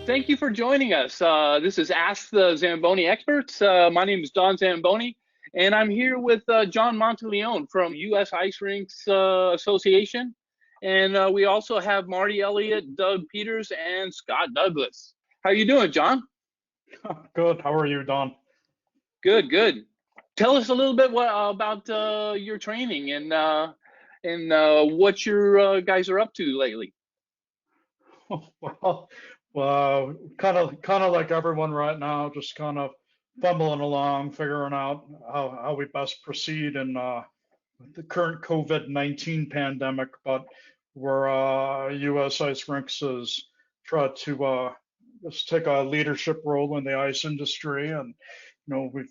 Thank you for joining us. This is Ask the Zamboni Experts. My name is Don Zamboni, and I'm here with John Monteleone from US Ice Rinks Association. And we also have Marty Elliott, Doug Peters, and Scott Douglas. How you doing, John? Good. How are you, Don? Good, good. Tell us a little bit about your training and what your guys are up to lately. Well, kind of like everyone right now, just kind of fumbling along, figuring out how we best proceed in the current COVID-19 pandemic. But where US Ice Rinks has tried to just take a leadership role in the ice industry, and we've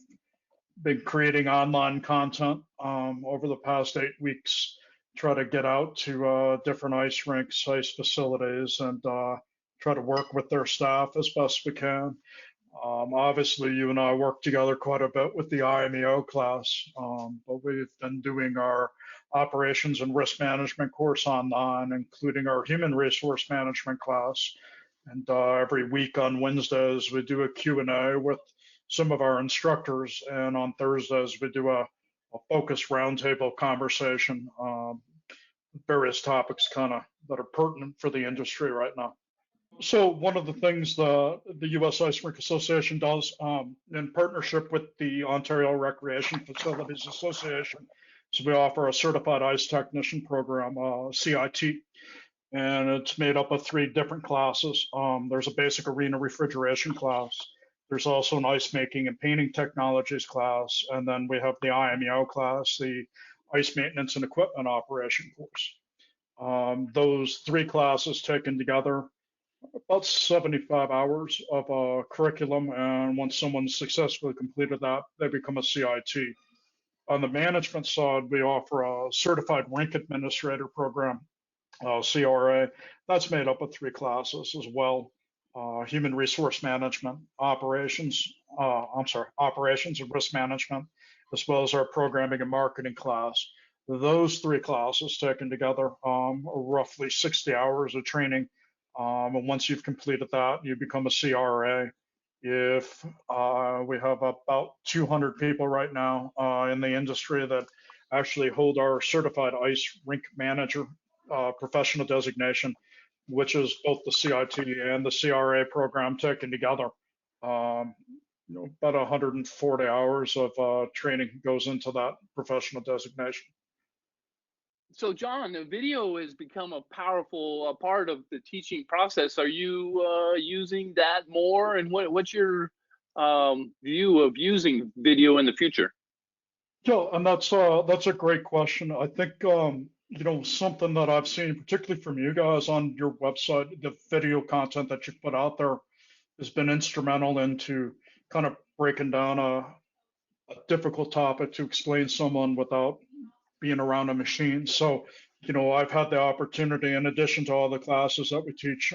been creating online content over the past 8 weeks, try to get out to different ice rinks, ice facilities, and try to work with their staff as best we can. Obviously, you and I work together quite a bit with the IMEO class, but we've been doing our operations and risk management course online, including our human resource management class. And every week on Wednesdays, we do a Q&A with some of our instructors, and on Thursdays we do a focused roundtable conversation, various topics kind of that are pertinent for the industry right now. So one of the things the US Ice Rink Association does in partnership with the Ontario Recreation Facilities Association, so we offer a certified ice technician program, CIT, and it's made up of 3 different classes. There's a basic arena refrigeration class. There's also an ice making and painting technologies class, and then we have the IMEO class, the ice maintenance and equipment operation course. Those 3 classes taken together, about 75 hours of curriculum, and once someone's successfully completed that, they become a CIT. On the management side, we offer a certified rink administrator program, CRA. That's made up of 3 classes as well. Human resource management, operations and risk management, as well as our programming and marketing class. Those 3 classes taken together are roughly 60 hours of training. And once you've completed that, you become a CRA. If we have about 200 people right now in the industry that actually hold our certified ice rink manager professional designation, which is both the CIT and the CRA program taken together. About 140 hours of training goes into that professional designation. So, John, the video has become a powerful part of the teaching process. Are you using that more? And what's your view of using video in the future? Yeah, and that's a great question. I think something that I've seen, particularly from you guys on your website, the video content that you've put out there has been instrumental into kind of breaking down a difficult topic to explain someone without being around a machine. So, I've had the opportunity, in addition to all the classes that we teach,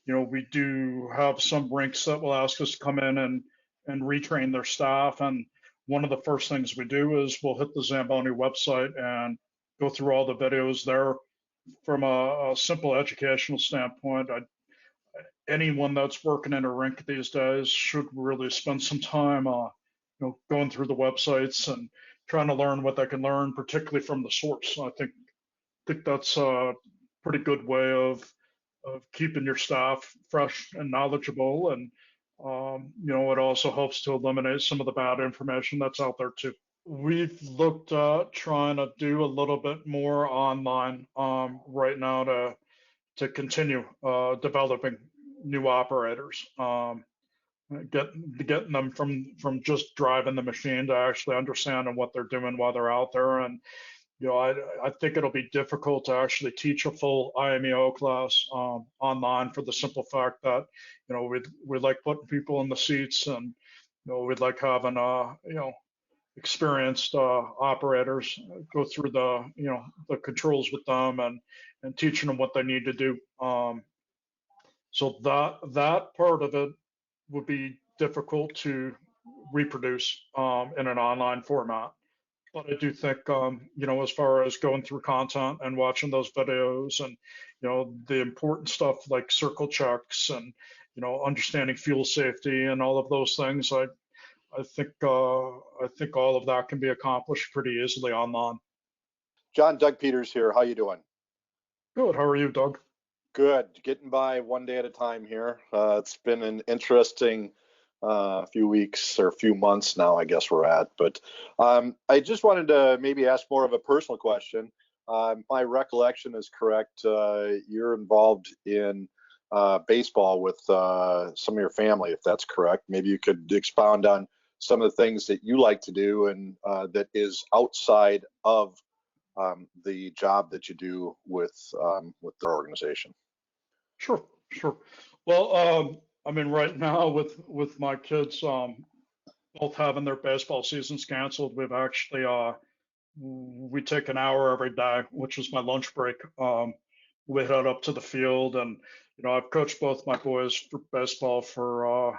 we do have some rinks that will ask us to come in and retrain their staff. And one of the first things we do is we'll hit the Zamboni website and go through all the videos there. From a simple educational standpoint, anyone that's working in a rink these days should really spend some time going through the websites and trying to learn what they can learn, particularly from the source. I think that's a pretty good way of keeping your staff fresh and knowledgeable, and it also helps to eliminate some of the bad information that's out there too. We've looked at trying to do a little bit more online right now to continue developing new operators, getting them from just driving the machine to actually understanding what they're doing while they're out there. And I think it'll be difficult to actually teach a full IMEO class online, for the simple fact that we like putting people in the seats, and we'd like having experienced operators go through the controls with them and teaching them what they need to do. So that part of it would be difficult to reproduce in an online format. But I do think, as far as going through content and watching those videos, and the important stuff like circle checks understanding fuel safety and all of those things. I think all of that can be accomplished pretty easily online. John, Doug Peters here. How you doing? Good. How are you, Doug? Good. Getting by one day at a time here. It's been an interesting few weeks or few months now, I guess we're at. But I just wanted to maybe ask more of a personal question. My recollection is correct. You're involved in baseball with some of your family, if that's correct. Maybe you could expound on some of the things that you like to do and that is outside of the job that you do with the organization. Sure. Well, I mean, right now with my kids both having their baseball seasons canceled, we've actually we take an hour every day, which is my lunch break. We head up to the field, and I've coached both my boys for baseball for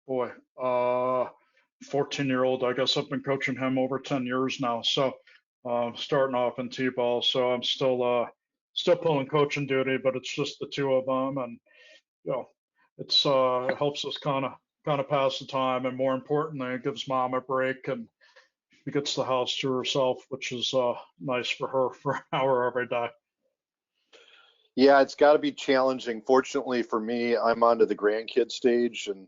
14-year-old. I guess I've been coaching him over 10 years now. So starting off in T-ball, so I'm still pulling coaching duty, but it's just the two of them, and it helps us kind of pass the time, and more importantly, it gives mom a break, and she gets the house to herself, which is nice for her for an hour every day. Yeah, it's got to be challenging. Fortunately for me, I'm onto the grandkid stage and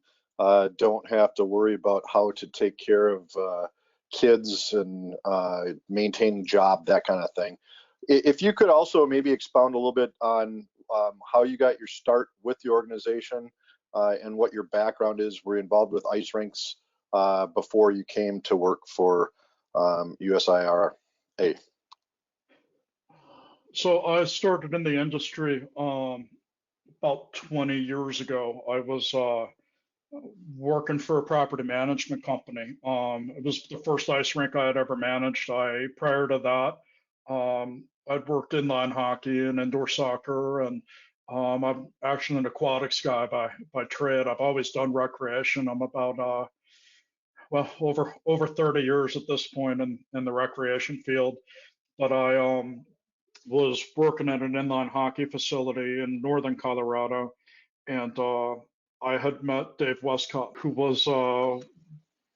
don't have to worry about how to take care of kids and maintain job, that kind of thing. If you could also maybe expound a little bit on how you got your start with the organization and what your background is. Were you involved with ice rinks before you came to work for USIRA? So I started in the industry about 20 years ago. I was working for a property management company. It was the first ice rink I had ever managed. Prior to that, I'd worked inline hockey and indoor soccer, and I'm actually an aquatics guy by trade. I've always done recreation. I'm about over 30 years at this point in the recreation field. But I was working at an inline hockey facility in northern Colorado, and I had met Dave Westcott, who was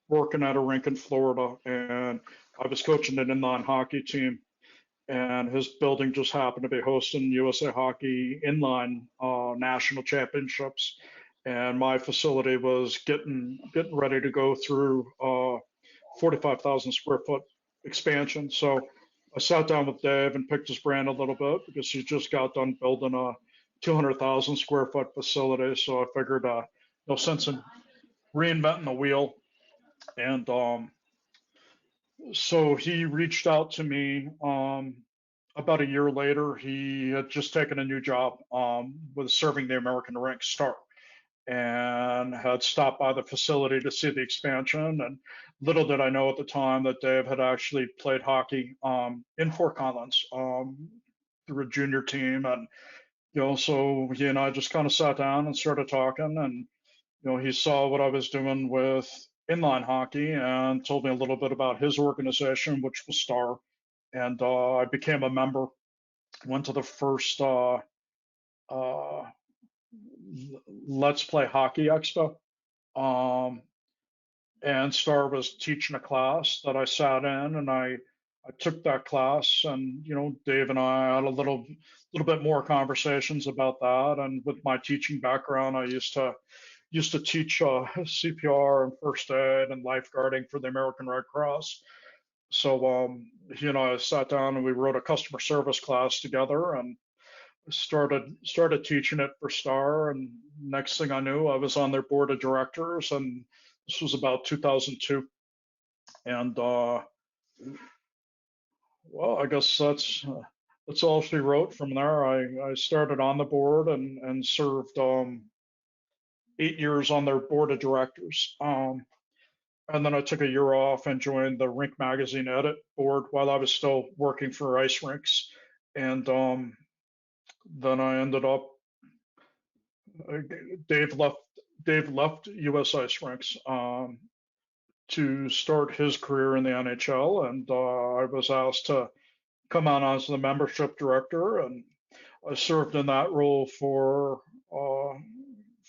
working at a rink in Florida, and I was coaching an inline hockey team, and his building just happened to be hosting USA Hockey inline national championships, and my facility was getting ready to go through 45,000 square foot expansion. So I sat down with Dave and picked his brain a little bit because he just got done building a 200,000 square foot facility. So I figured no sense in reinventing the wheel. And so he reached out to me about a year later. He had just taken a new job with serving the American Rink Star, and had stopped by the facility to see the expansion. And little did I know at the time that Dave had actually played hockey in Fort Collins through a junior team. And, so he and I just kind of sat down and started talking, and, he saw what I was doing with inline hockey and told me a little bit about his organization, which was Star. And I became a member, went to the first Let's Play Hockey Expo. And Star was teaching a class that I sat in, and I took that class, and Dave and I had a little bit more conversations about that. And with my teaching background, I used to teach CPR and first aid and lifeguarding for the American Red Cross. So he and I sat down and we wrote a customer service class together, and started teaching it for Star. And next thing I knew, I was on their board of directors, and this was about 2002. And well, I guess that's all she wrote from there. I started on the board and served 8 years on their board of directors. And then I took a year off and joined the Rink Magazine edit board while I was still working for ice rinks. And then I ended up, Dave left US Ice Rinks to start his career in the NHL, and I was asked to come on as the membership director, and I served in that role for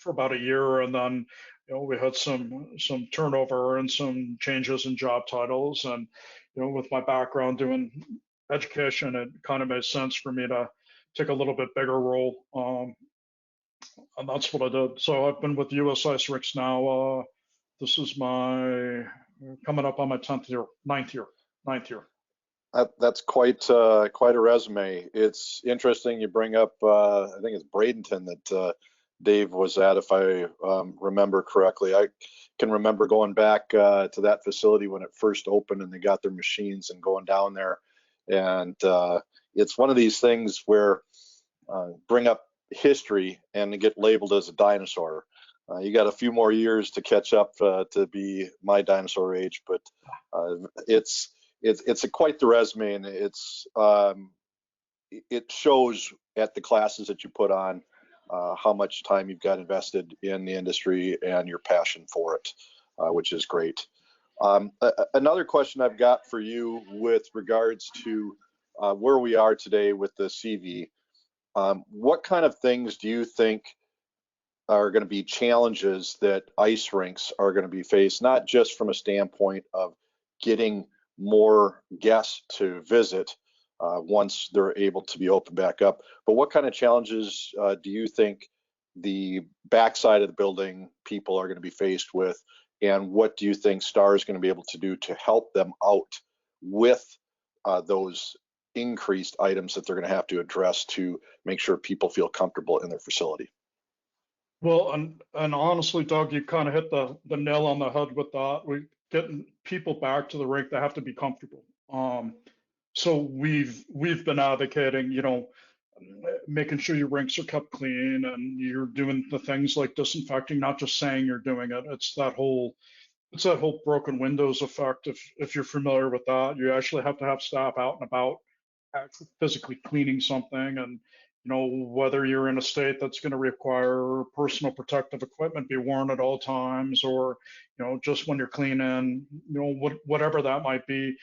for about a year, and then we had some turnover and some changes in job titles, and with my background doing education, it kind of made sense for me to take a little bit bigger role, and that's what I did. So I've been with USIRA now. This is my coming up on my ninth year. That's quite a resume. It's interesting you bring up, I think it's Bradenton that Dave was at, if I remember correctly. I can remember going back to that facility when it first opened and they got their machines and going down there. And it's one of these things where bring up history and get labeled as a dinosaur. You got a few more years to catch up to be my dinosaur age, but it's quite the resume, and it shows at the classes that you put on how much time you've got invested in the industry and your passion for it, which is great. Another question I've got for you with regards to where we are today with the CV, what kind of things do you think are going to be challenges that ice rinks are going to be faced, not just from a standpoint of getting more guests to visit once they're able to be open back up, but what kind of challenges do you think the backside of the building people are going to be faced with, and what do you think STAR is going to be able to do to help them out with those increased items that they're going to have to address to make sure people feel comfortable in their facility? Well, and honestly, Doug, you kind of hit the nail on the head with that. We're getting people back to the rink that have to be comfortable. So we've been advocating, making sure your rinks are kept clean and you're doing the things like disinfecting, not just saying you're doing it. It's that whole broken windows effect. If you're familiar with that, you actually have to have staff out and about, actually physically cleaning something, and whether you're in a state that's going to require personal protective equipment be worn at all times, or just when you're cleaning, whatever that might be.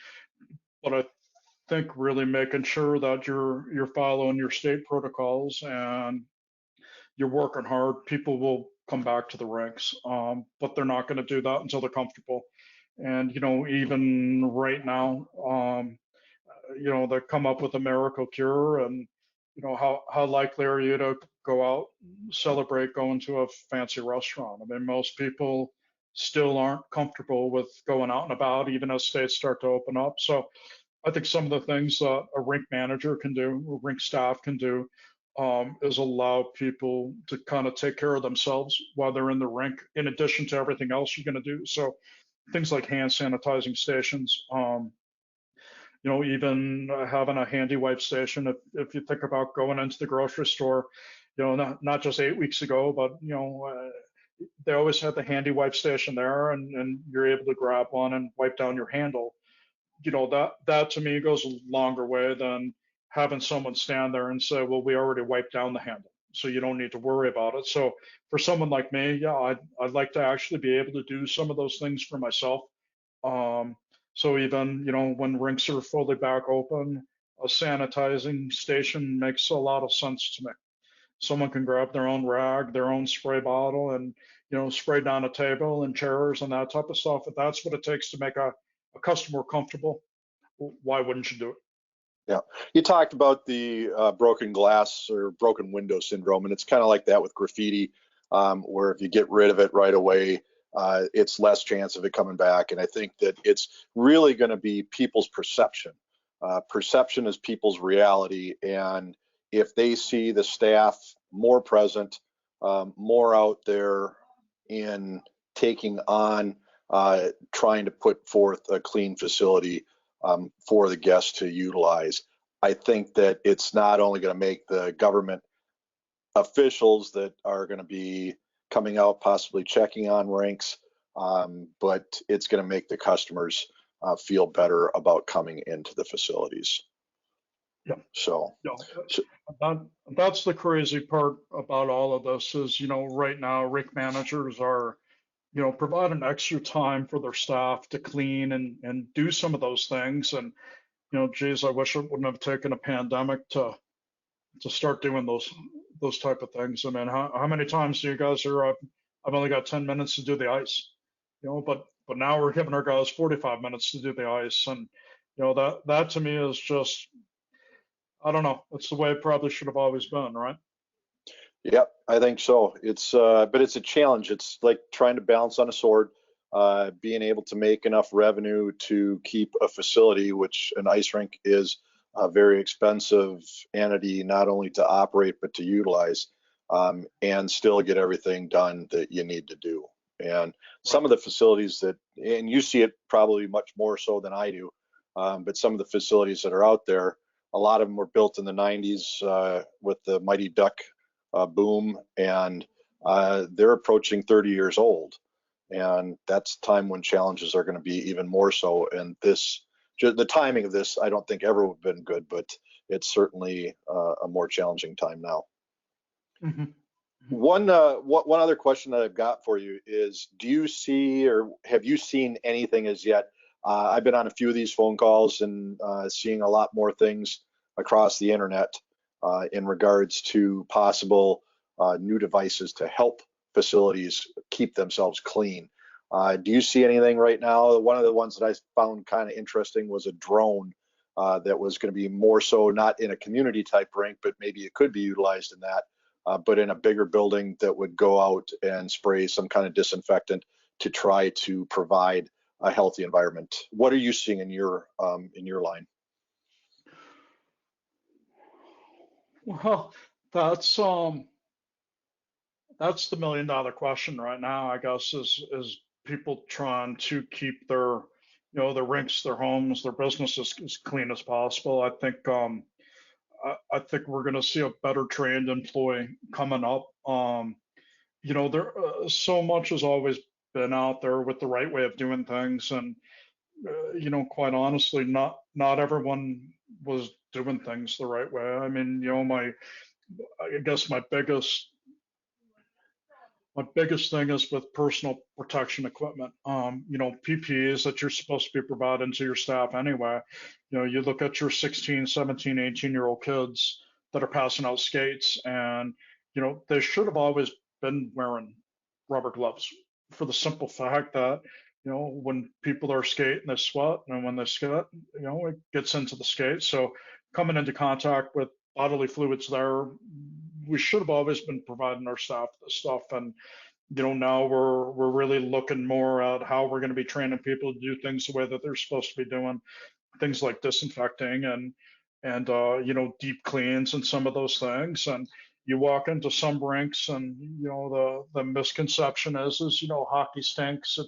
But I think really making sure that you're following your state protocols and you're working hard, people will come back to the rinks, but they're not going to do that until they're comfortable. And even right now, they come up with a miracle cure, and how likely are you to go out, celebrate going to a fancy restaurant? I mean, most people still aren't comfortable with going out and about, even as states start to open up. So I think some of the things that a rink manager can do, or rink staff can do, is allow people to kind of take care of themselves while they're in the rink, in addition to everything else you're going to do. So things like hand sanitizing stations, even having a handy wipe station. If you think about going into the grocery store, not just 8 weeks ago, but they always had the handy wipe station there, and you're able to grab one and wipe down your handle. That to me goes a longer way than having someone stand there and say, well, we already wiped down the handle, so you don't need to worry about it. So for someone like me, yeah, I'd like to actually be able to do some of those things for myself. So even, when rinks are fully back open, a sanitizing station makes a lot of sense to me. Someone can grab their own rag, their own spray bottle, and, spray down a table and chairs and that type of stuff. If that's what it takes to make a customer comfortable, why wouldn't you do it? Yeah, you talked about the broken glass or broken window syndrome, and it's kind of like that with graffiti, where if you get rid of it right away, it's less chance of it coming back. And I think that it's really going to be people's perception. Perception is people's reality, and if they see the staff more present, more out there in taking on trying to put forth a clean facility for the guests to utilize, I think that it's not only going to make the government officials that are going to be coming out, possibly checking on rinks, but it's going to make the customers feel better about coming into the facilities. Yeah. So that's the crazy part about all of this is, right now, rink managers are, providing extra time for their staff to clean and do some of those things. And, geez, I wish it wouldn't have taken a pandemic to start doing those type of things. I mean, how many times do you guys hear, I've only got 10 minutes to do the ice, but now we're giving our guys 45 minutes to do the ice. And, that to me is just, I don't know, it's the way it probably should have always been, right? Yep, I think so. But it's a challenge. It's like trying to balance on a sword, being able to make enough revenue to keep a facility, which an ice rink is a very expensive entity, not only to operate, but to utilize, and still get everything done that you need to do. And some of the facilities and you see it probably much more so than I do, but some of the facilities that are out there, a lot of them were built in the 90s with the Mighty Duck boom, and they're approaching 30 years old. And that's time when challenges are going to be even more so. And the timing of this, I don't think ever would have been good, but it's certainly a more challenging time now. Mm-hmm. One other question that I've got for you is, do you see or have you seen anything as yet? I've been on a few of these phone calls and seeing a lot more things across the internet in regards to possible new devices to help facilities keep themselves clean. Do you see anything right now? One of the ones that I found kind of interesting was a drone that was going to be more so not in a community type rink, but maybe it could be utilized in that, but in a bigger building that would go out and spray some kind of disinfectant to try to provide a healthy environment. What are you seeing in your line? Well, that's the $1 million question right now, I guess, is people trying to keep their, their rinks, their homes, their businesses as clean as possible. I think we're going to see a better trained employee coming up. There so much has always been out there with the right way of doing things, and quite honestly, not everyone was doing things the right way. I mean, I guess my biggest thing is with personal protection equipment. PPEs that you're supposed to be providing to your staff anyway. You look at your 16, 17, 18-year-old kids that are passing out skates, and they should have always been wearing rubber gloves, for the simple fact that when people are skating, they sweat, and when they sweat, it gets into the skate. So coming into contact with bodily fluids there, we should have always been providing our staff this stuff. And now we're really looking more at how we're going to be training people to do things the way that they're supposed to be doing, things like disinfecting and deep cleans and some of those things. And you walk into some rinks, and the misconception is hockey stinks.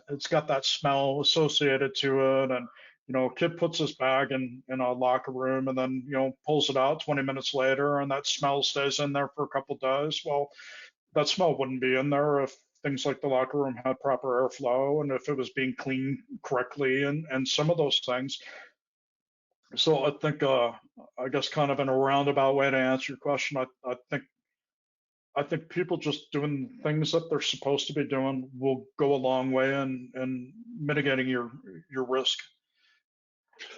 It's got that smell associated to it, and a kid puts his bag in a locker room and then pulls it out 20 minutes later, and that smell stays in there for a couple of days. Well, that smell wouldn't be in there if things like the locker room had proper airflow and if it was being cleaned correctly and some of those things. So I think I guess kind of in a roundabout way to answer your question, I think people just doing things that they're supposed to be doing will go a long way in mitigating your risk.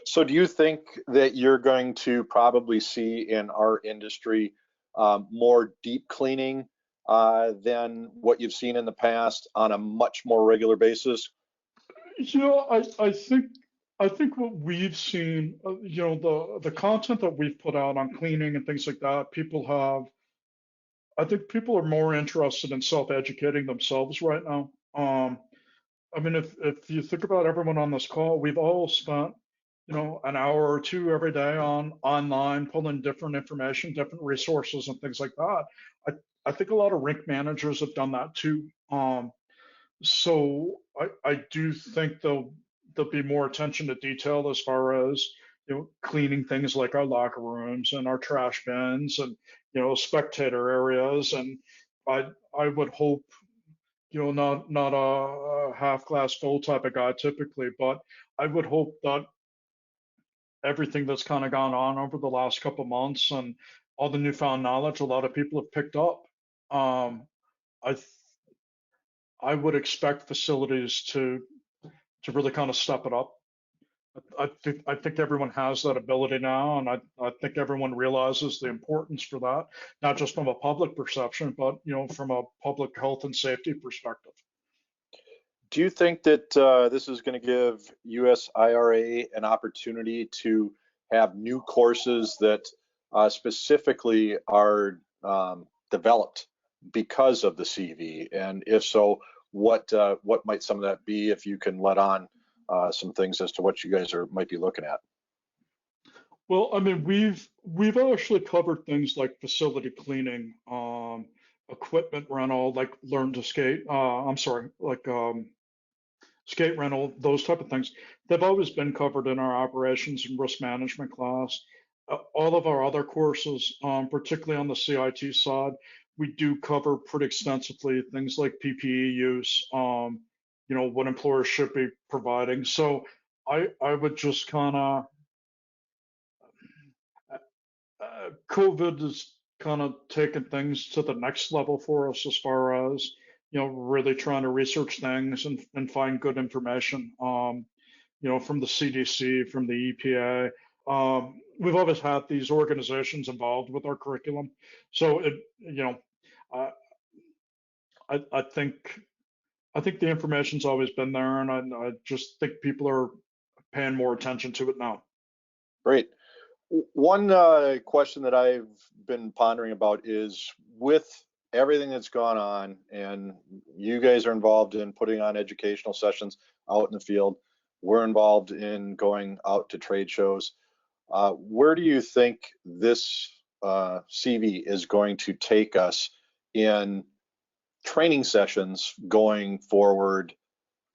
So do you think that you're going to probably see in our industry more deep cleaning than what you've seen in the past on a much more regular basis? I think what we've seen, the content that we've put out on cleaning and things like that, I think people are more interested in self-educating themselves right now. I mean, if you think about everyone on this call, we've all spent, an hour or two every day online, pulling different information, different resources and things like that. I think a lot of rink managers have done that too. So I do think there'll be more attention to detail as far as cleaning things like our locker rooms and our trash bins and spectator areas. And I would hope not a half glass full type of guy typically, but I would hope that everything that's kind of gone on over the last couple of months and all the newfound knowledge a lot of people have picked up, I would expect facilities to really kind of step it up. I think everyone has that ability now, and I think everyone realizes the importance for that, not just from a public perception, but from a public health and safety perspective. Do you think that this is going to give USIRA an opportunity to have new courses that specifically are developed because of the CV? And if so, what might some of that be, if you can let on some things as to what you guys might be looking at? Well, I mean, we've actually covered things like facility cleaning, equipment rental, like learn to skate. I'm sorry, like skate rental, those type of things. They've always been covered in our operations and risk management class. All of our other courses, particularly on the CIT side, we do cover pretty extensively things like PPE use, what employers should be providing. So I would just kind of, COVID has kind of taken things to the next level for us as far as, really trying to research things and find good information, from the CDC, from the EPA. We've always had these organizations involved with our curriculum. So I think the information's always been there, and I just think people are paying more attention to it now. Great. One question that I've been pondering about is, with everything that's gone on, and you guys are involved in putting on educational sessions out in the field, we're involved in going out to trade shows. Where do you think this CV is going to take us in training sessions going forward,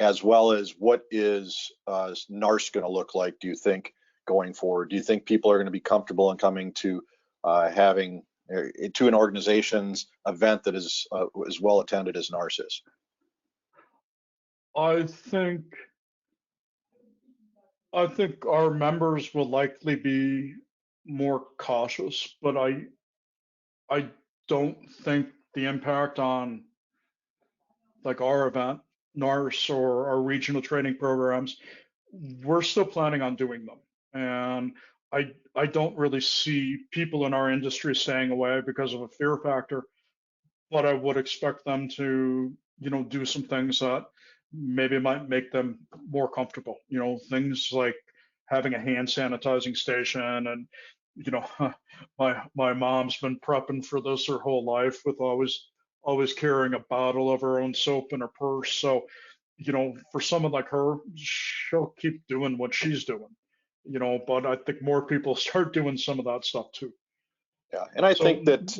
as well as what is NARS going to look like, do you think, going forward? Do you think people are going to be comfortable in coming to having to an organization's event that is as well attended as NARS is? I think our members will likely be more cautious, but I don't think the impact on, like, our event, NARS, or our regional training programs, we're still planning on doing them. And I don't really see people in our industry staying away because of a fear factor, but I would expect them to, do some things that maybe might make them more comfortable. Things like having a hand sanitizing station, and my mom's been prepping for this her whole life, with always carrying a bottle of her own soap in her purse. So, for someone like her, she'll keep doing what she's doing. But I think more people start doing some of that stuff too. Yeah, and I think that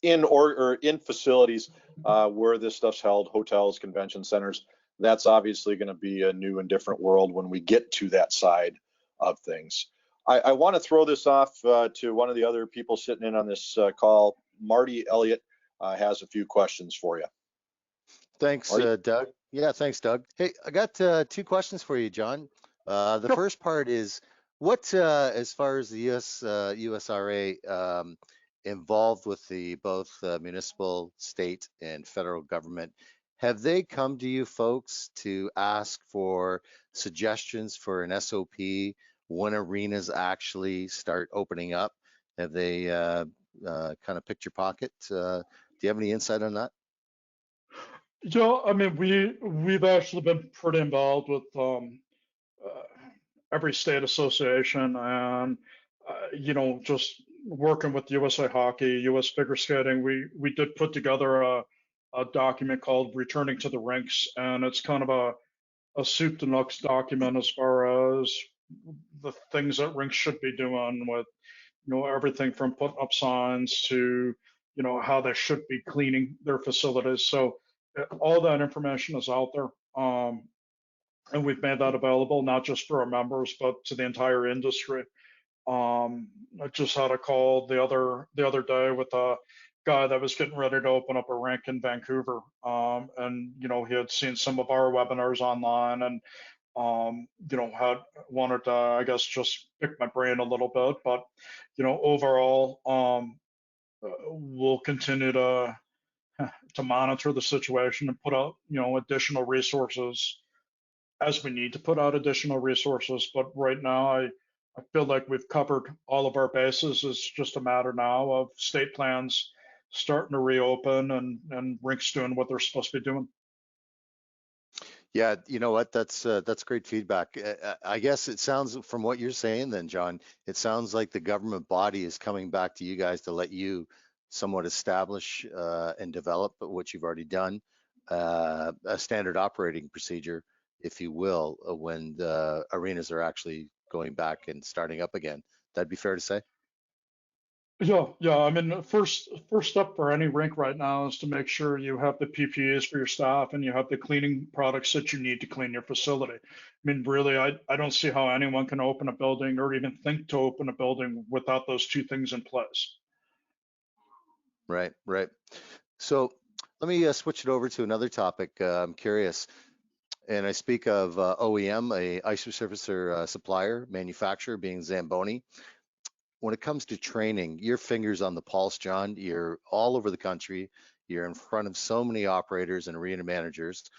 in facilities where this stuff's held, hotels, convention centers, that's obviously going to be a new and different world when we get to that side of things. I want to throw this off to one of the other people sitting in on this call. Marty Elliott has a few questions for you. Thanks, Doug. Yeah, thanks, Doug. Hey, I got 2 questions for you, John. The first part is, what, as far as the USRA involved with the both municipal, state, and federal government, have they come to you folks to ask for suggestions for an SOP when arenas actually start opening up? Have they kind of picked your pocket? Do you have any insight on that? I mean, we've actually been pretty involved with every state association, and just working with USA Hockey, US Figure Skating. We did put together a document called Returning to the Rinks, and it's kind of a soup to nuts document as far as the things that rinks should be doing, with everything from putting up signs to how they should be cleaning their facilities. So all that information is out there, and we've made that available not just for our members but to the entire industry. I just had a call the other day with a guy that was getting ready to open up a rink in Vancouver, and he had seen some of our webinars online, and had wanted to, I guess, just pick my brain a little bit. But overall, we'll continue to monitor the situation and put out additional resources as we need to put out additional resources. But right now, I feel like we've covered all of our bases. It's just a matter now of state plans starting to reopen and rinks doing what they're supposed to be doing. Yeah, you know what? That's great feedback. I guess it sounds from what you're saying then, John, it sounds like the government body is coming back to you guys to let you somewhat establish and develop what you've already done, a standard operating procedure, if you will, when the arenas are actually going back and starting up again. That'd be fair to say? Yeah. I mean, the first step for any rink right now is to make sure you have the PPEs for your staff and you have the cleaning products that you need to clean your facility. I mean, really, I don't see how anyone can open a building or even think to open a building without those two things in place. Right. So let me switch it over to another topic. I'm curious, and I speak of OEM, a ice resurfacer supplier, manufacturer being Zamboni. When it comes to training, your fingers on the pulse, John. You're all over the country. You're in front of so many operators and arena managers.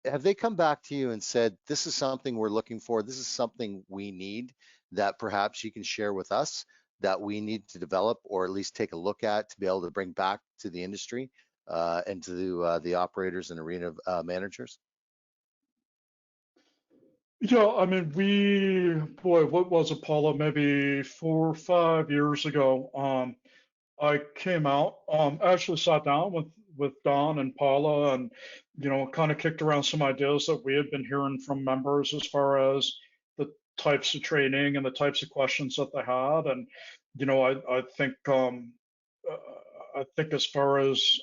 Have they come back to you and said, this is something we're looking for, this is something we need that perhaps you can share with us that we need to develop or at least take a look at to be able to bring back to the industry and to the operators and arena managers? Yeah, I mean, what was it, Paula? Maybe 4 or 5 years ago, I came out, actually sat down with Don and Paula, and kind of kicked around some ideas that we had been hearing from members as far as the types of training and the types of questions that they had, and I think as far as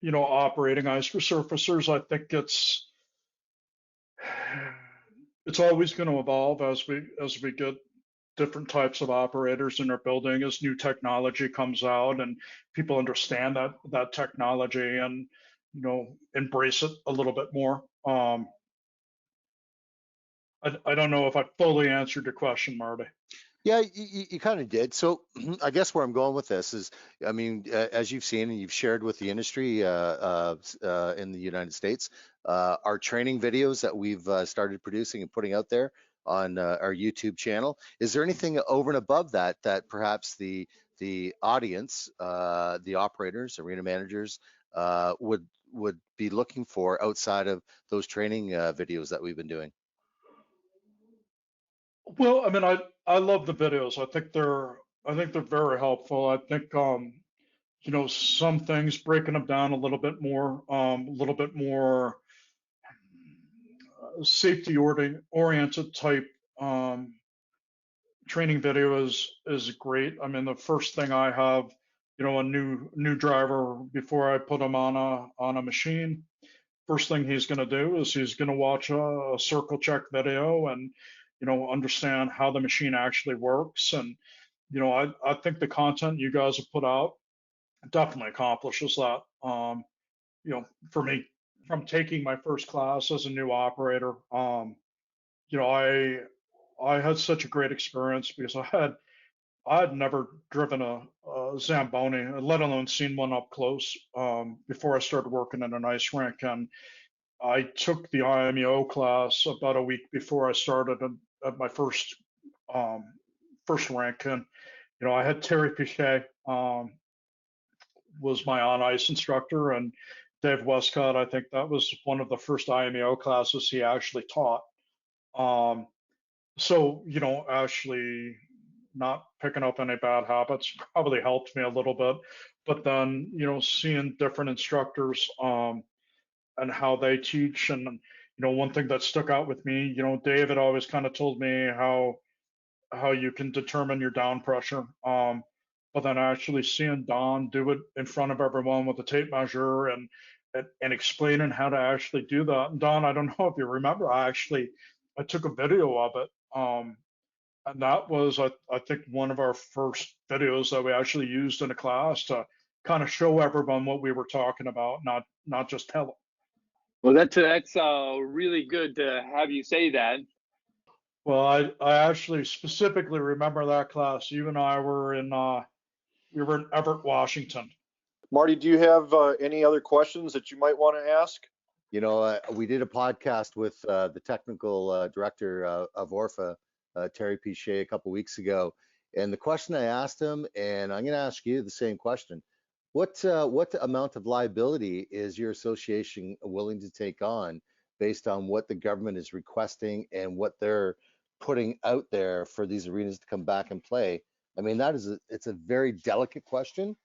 operating ice resurfacers, I think it's always going to evolve as we get different types of operators in our building, as new technology comes out and people understand that technology and embrace it a little bit more. I don't know if I fully answered your question, Marty. Yeah, you kind of did. So I guess where I'm going with this is, I mean, as you've seen and you've shared with the industry in the United States, our training videos that we've started producing and putting out there on our YouTube channel. Is there anything over and above that that perhaps the audience, the operators, arena managers would be looking for outside of those training videos that we've been doing? Well, I mean, I love the videos. I think they're very helpful. I think some things, breaking them down a little bit more safety oriented type training video is great. I mean, the first thing I have, a new driver, before I put him on a machine, first thing he's going to do is he's going to watch a circle check video and understand how the machine actually works. And I think the content you guys have put out definitely accomplishes that. For me, from taking my first class as a new operator, I had such a great experience because I had never driven a Zamboni, let alone seen one up close, before I started working in an ice rink. And I took the IMEO class about a week before I started at my um, first rink, and I had Terry Pichet was my on ice instructor, and Dave Westcott. I think that was one of the first IMEO classes he actually taught. Um, so actually not picking up any bad habits probably helped me a little bit. But then seeing different instructors and how they teach, and one thing that stuck out with me, David always kind of told me how you can determine your down pressure. But then actually seeing Don do it in front of everyone with a tape measure and explaining how to actually do that. And Don, I don't know if you remember, I took a video of it. And that was, I think, one of our first videos that we actually used in a class to kind of show everyone what we were talking about, not just tell them. Well, that's really good to have you say that. Well, I actually specifically remember that class. You and I were we were in Everett, Washington. Marty, do you have any other questions that you might want to ask? We did a podcast with the technical director of ORFA, Terry Pichet, a couple weeks ago, and the question I asked him, and I'm going to ask you the same question: what amount of liability is your association willing to take on based on what the government is requesting and what they're putting out there for these arenas to come back and play? I mean, it's a very delicate question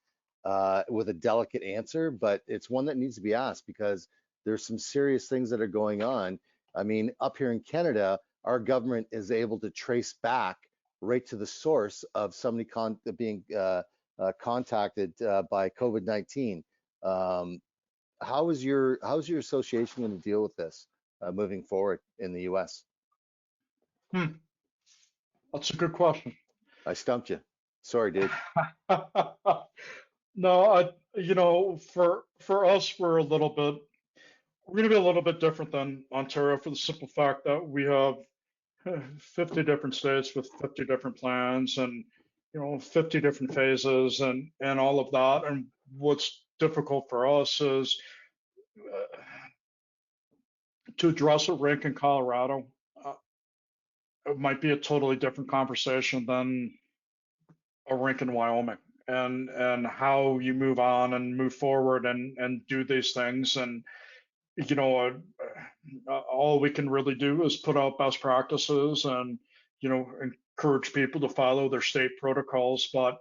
with a delicate answer, but it's one that needs to be asked because there's some serious things that are going on. I mean, up here in Canada, our government is able to trace back right to the source of somebody being contacted by COVID-19. How is your association going to deal with this moving forward in the U.S.? That's a good question. I stumped you. Sorry, dude. No, for us, we're going to be a little bit different than Ontario for the simple fact that we have 50 different states with 50 different plans and 50 different phases and all of that. And what's difficult for us is to address a rink in Colorado. It might be a totally different conversation than a rink in Wyoming, and how you move on and move forward and do these things. And all we can really do is put out best practices and encourage people to follow their state protocols. But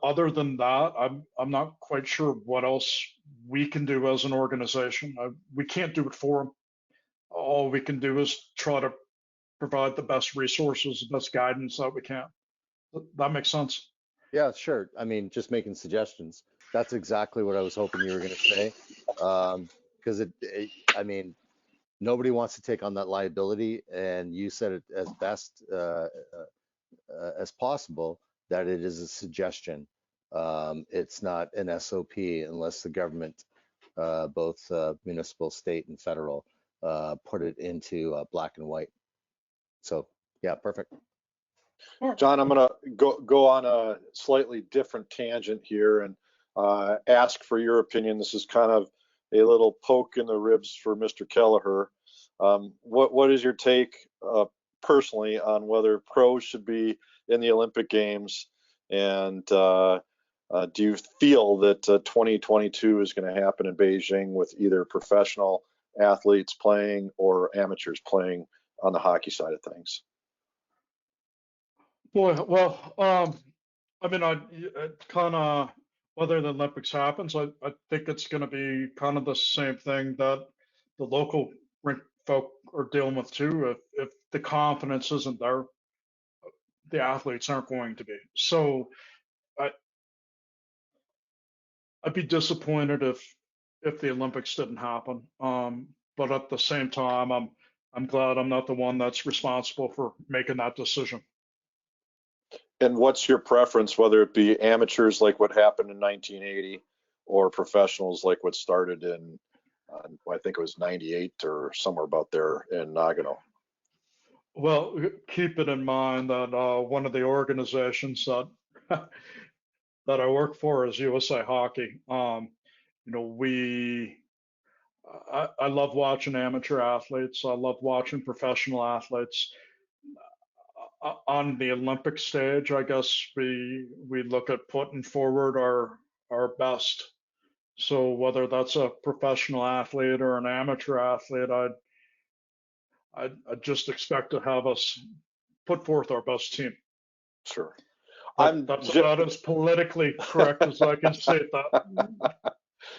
other than that, I'm not quite sure what else we can do as an organization. We can't do it for them. All we can do is try to provide the best resources, the best guidance that we can. That makes sense. Yeah, sure. I mean, just making suggestions. That's exactly what I was hoping you were going to say. Because I mean, nobody wants to take on that liability, and you said it as best as possible that it is a suggestion. It's not an SOP unless the government, both municipal, state, and federal, put it into black and white. So yeah, perfect. John, I'm going to go on a slightly different tangent here and ask for your opinion. This is kind of a little poke in the ribs for Mr. Kelleher. What is your take personally on whether pros should be in the Olympic Games? And do you feel that 2022 is going to happen in Beijing with either professional athletes playing or amateurs playing on the hockey side of things? Boy, well, I mean, kind of whether the Olympics happens, I think it's going to be kind of the same thing that the local rink folk are dealing with too. If the confidence isn't there, the athletes aren't going to be. So I'd be disappointed if the Olympics didn't happen. But at the same time, I'm glad I'm not the one that's responsible for making that decision. And what's your preference, whether it be amateurs like what happened in 1980 or professionals like what started in, I think it was 98 or somewhere about there in Nagano? Well, keep it in mind that one of the organizations that that I work for is USA Hockey. I love watching amateur athletes. I love watching professional athletes. On the Olympic stage, I guess we look at putting forward our best. So whether that's a professional athlete or an amateur athlete, I'd just expect to have us put forth our best team. Sure. That's about as politically correct as I can say that.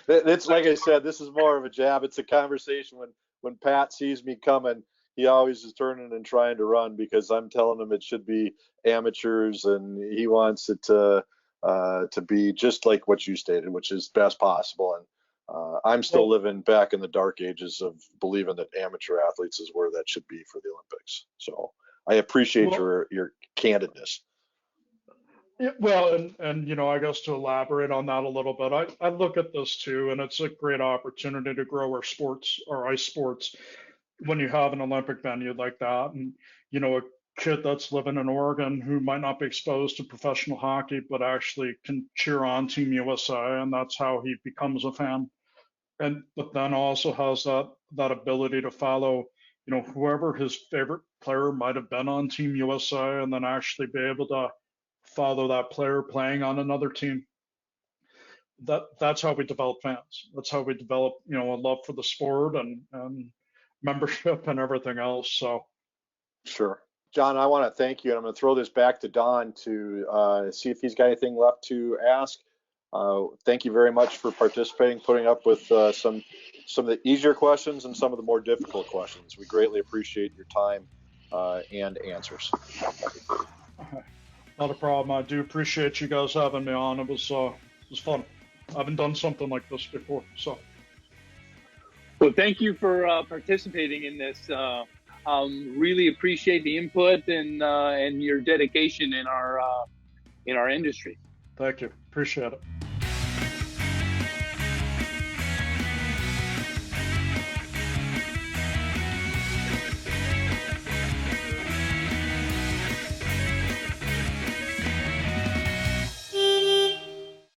It's like I said, this is more of a jab. It's a conversation when Pat sees me coming, he always is turning and trying to run because I'm telling him it should be amateurs, and he wants it to be just like what you stated, which is best possible. And I'm still living back in the dark ages of believing that amateur athletes is where that should be for the Olympics. So I appreciate your candidness. Yeah, well, and I guess to elaborate on that a little bit, I look at this too, and it's a great opportunity to grow our sports, our ice sports, when you have an Olympic venue like that. And a kid that's living in Oregon who might not be exposed to professional hockey, but actually can cheer on Team USA, and that's how he becomes a fan. but then also has that ability to follow, whoever his favorite player might have been on Team USA, and then actually be able to follow that player playing on another team. That's how we develop fans. That's how we develop, a love for the sport and membership and everything else. So, sure, John, I want to thank you, and I'm going to throw this back to Don to see if he's got anything left to ask. Thank you very much for participating, putting up with some of the easier questions and some of the more difficult questions. We greatly appreciate your time and answers. Not a problem. I do appreciate you guys having me on. It was fun. I haven't done something like this before, so. Well, thank you for participating in this. Really appreciate the input and your dedication in our industry. Thank you. Appreciate it.